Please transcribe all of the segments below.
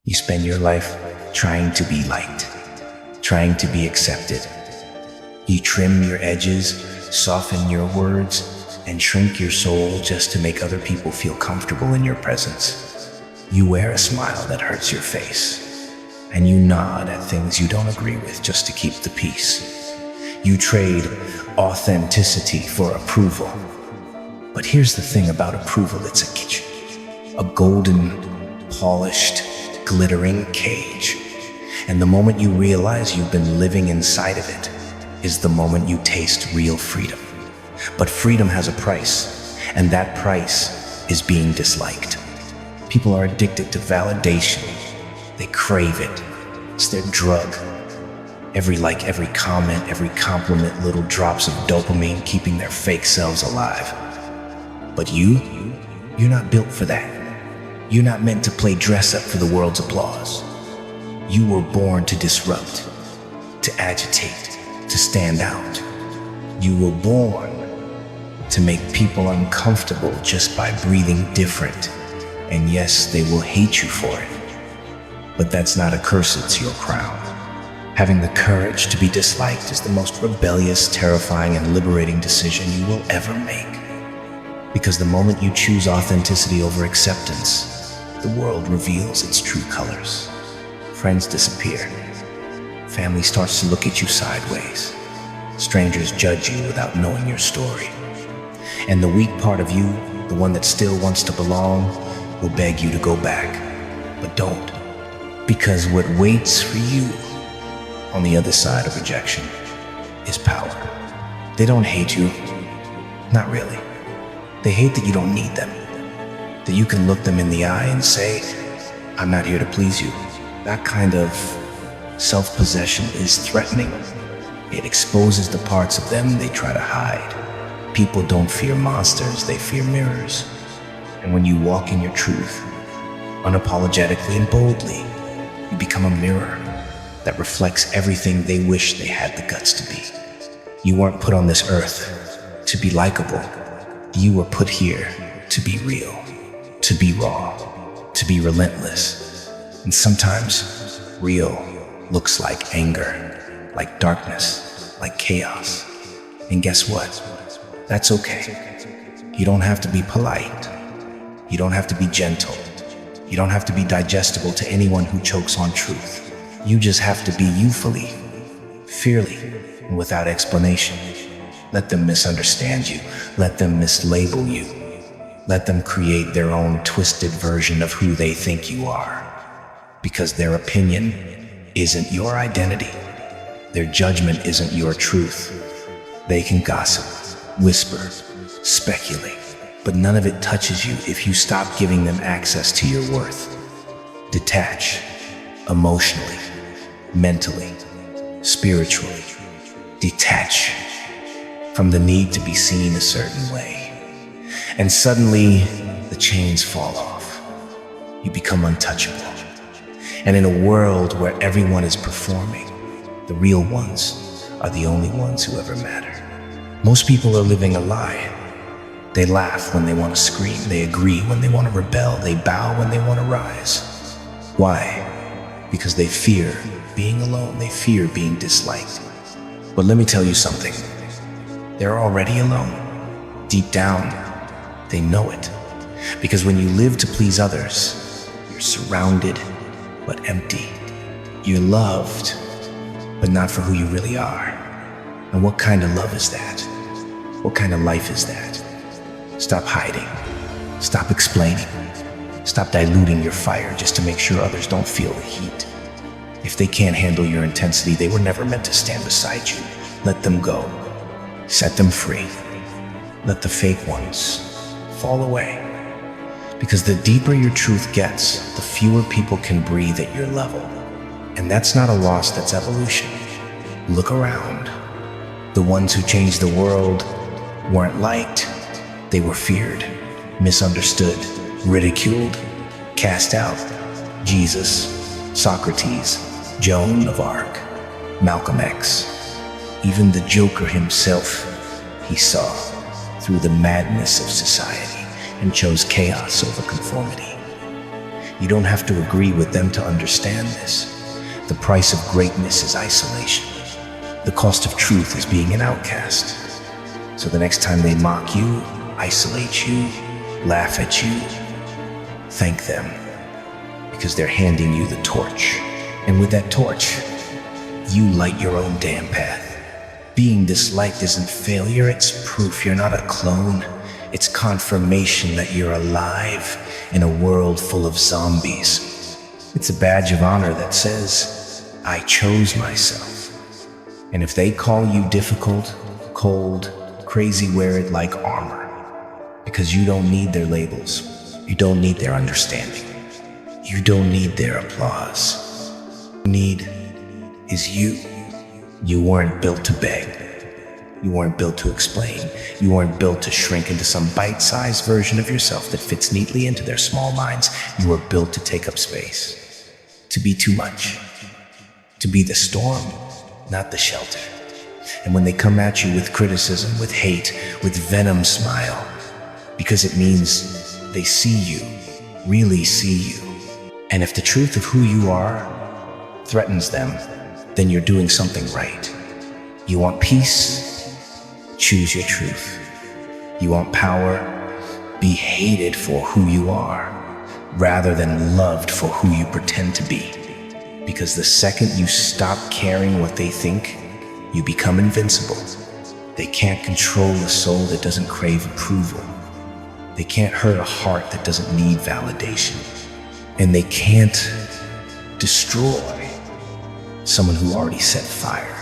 You spend your life trying to be liked, trying to be accepted. You trim your edges, soften your words, and shrink your soul just to make other people feel comfortable in your presence. You wear a smile that hurts your face, and you nod at things you don't agree with just to keep the peace. You trade authenticity for approval. But here's the thing about approval, it's a golden, polished, glittering cage. And the moment you realize you've been living inside of it is the moment you taste real freedom. But freedom has a price, and that price is being disliked. People are addicted to validation. They crave it. It's their drug. Every like, every comment, every compliment, little drops of dopamine keeping their fake selves alive. But you're not built for that. You're not meant to play dress up for the world's applause. You were born to disrupt, to agitate, to stand out. You were born to make people uncomfortable just by breathing different. And yes, they will hate you for it. But that's not a curse, it's your crown. Having the courage to be disliked is the most rebellious, terrifying, and liberating decision you will ever make. Because the moment you choose authenticity over acceptance, the world reveals its true colors. Friends disappear. Family starts to look at you sideways. Strangers judge you without knowing your story. And the weak part of you, the one that still wants to belong, will beg you to go back. But don't. Because what waits for you on the other side of rejection is power. They don't hate you. Not really. They hate that you don't need them. That you can look them in the eye and say, I'm not here to please you. That kind of self-possession is threatening. It exposes the parts of them they try to hide. People don't fear monsters, they fear mirrors. And when you walk in your truth, unapologetically and boldly, you become a mirror that reflects everything they wish they had the guts to be. You weren't put on this earth to be likable. You were put here to be real, to be raw, to be relentless. And sometimes real looks like anger, like darkness, like chaos. And guess what? That's okay. You don't have to be polite. You don't have to be gentle. You don't have to be digestible to anyone who chokes on truth. You just have to be you fully, fairly, and without explanation. Let them misunderstand you. Let them mislabel you. Let them create their own twisted version of who they think you are. Because their opinion isn't your identity. Their judgment isn't your truth. They can gossip, whisper, speculate, but none of it touches you if you stop giving them access to your worth. Detach, emotionally, mentally, spiritually. Detach from the need to be seen a certain way. And suddenly, the chains fall off. You become untouchable. And in a world where everyone is performing, the real ones are the only ones who ever matter. Most people are living a lie. They laugh when they want to scream. They agree when they want to rebel. They bow when they want to rise. Why? Because they fear being alone. They fear being disliked. But let me tell you something. They're already alone. Deep down, they know it. Because when you live to please others, you're surrounded but empty. You're loved, but not for who you really are. And what kind of love is that? What kind of life is that? Stop hiding. Stop explaining. Stop diluting your fire just to make sure others don't feel the heat. If they can't handle your intensity, they were never meant to stand beside you. Let them go. Set them free. Let the fake ones fall away. Because the deeper your truth gets, the fewer people can breathe at your level. And that's not a loss, that's evolution. Look around. The ones who changed the world weren't liked. They were feared, misunderstood, ridiculed, cast out. Jesus, Socrates, Joan of Arc, Malcolm X, even the Joker himself, he saw through the madness of society and chose chaos over conformity. You don't have to agree with them to understand this. The price of greatness is isolation. The cost of truth is being an outcast. So the next time they mock you, isolate you, laugh at you, thank them, because they're handing you the torch. And with that torch, you light your own damn path. Being disliked isn't failure, it's proof you're not a clone. It's confirmation that you're alive in a world full of zombies. It's a badge of honor that says, I chose myself. And if they call you difficult, cold, crazy, wear it like armor. Because you don't need their labels. You don't need their understanding. You don't need their applause. What you need is you. You weren't built to beg. You weren't built to explain. You weren't built to shrink into some bite-sized version of yourself that fits neatly into their small minds. You were built to take up space, to be too much, to be the storm, not the shelter. And when they come at you with criticism, with hate, with venom, smile, because it means they see you, really see you. And if the truth of who you are threatens them, then you're doing something right. You want peace? Choose your truth. You want power? Be hated for who you are, rather than loved for who you pretend to be. Because the second you stop caring what they think, you become invincible. They can't control a soul that doesn't crave approval. They can't hurt a heart that doesn't need validation. And they can't destroy someone who already set fire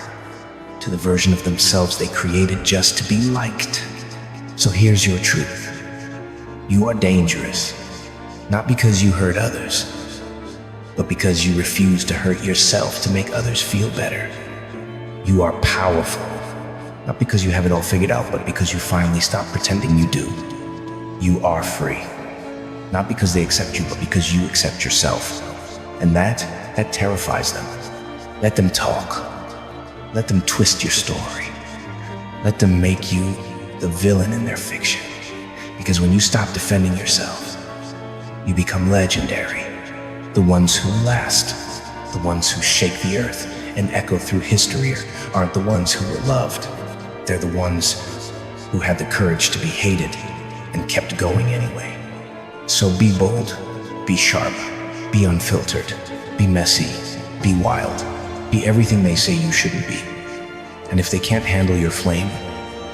to the version of themselves they created just to be liked. So here's your truth. You are dangerous, not because you hurt others, but because you refuse to hurt yourself to make others feel better. You are powerful, not because you have it all figured out, but because you finally stop pretending you do. You are free, not because they accept you, but because you accept yourself. And that terrifies them. Let them talk. Let them twist your story. Let them make you the villain in their fiction. Because when you stop defending yourself, you become legendary. The ones who last, the ones who shake the earth and echo through history aren't the ones who were loved. They're the ones who had the courage to be hated and kept going anyway. So be bold, be sharp, be unfiltered, be messy, be wild, be everything they say you shouldn't be. And if they can't handle your flame,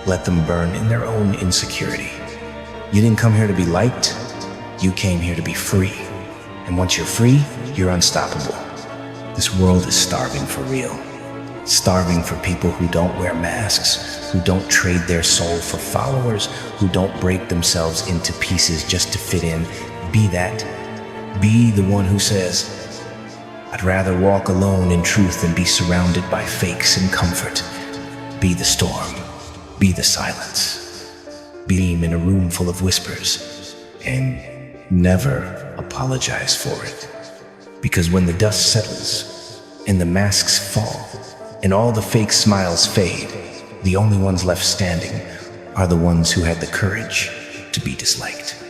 let them burn in their own insecurity. You didn't come here to be liked, you came here to be free. And once you're free, you're unstoppable. This world is starving for real. Starving for people who don't wear masks, who don't trade their soul for followers, who don't break themselves into pieces just to fit in. Be that. Be the one who says, I'd rather walk alone in truth than be surrounded by fakes and comfort. Be the storm. Be the silence. Beam in a room full of whispers. And never apologize for it. Because when the dust settles and the masks fall and all the fake smiles fade, the only ones left standing are the ones who had the courage to be disliked.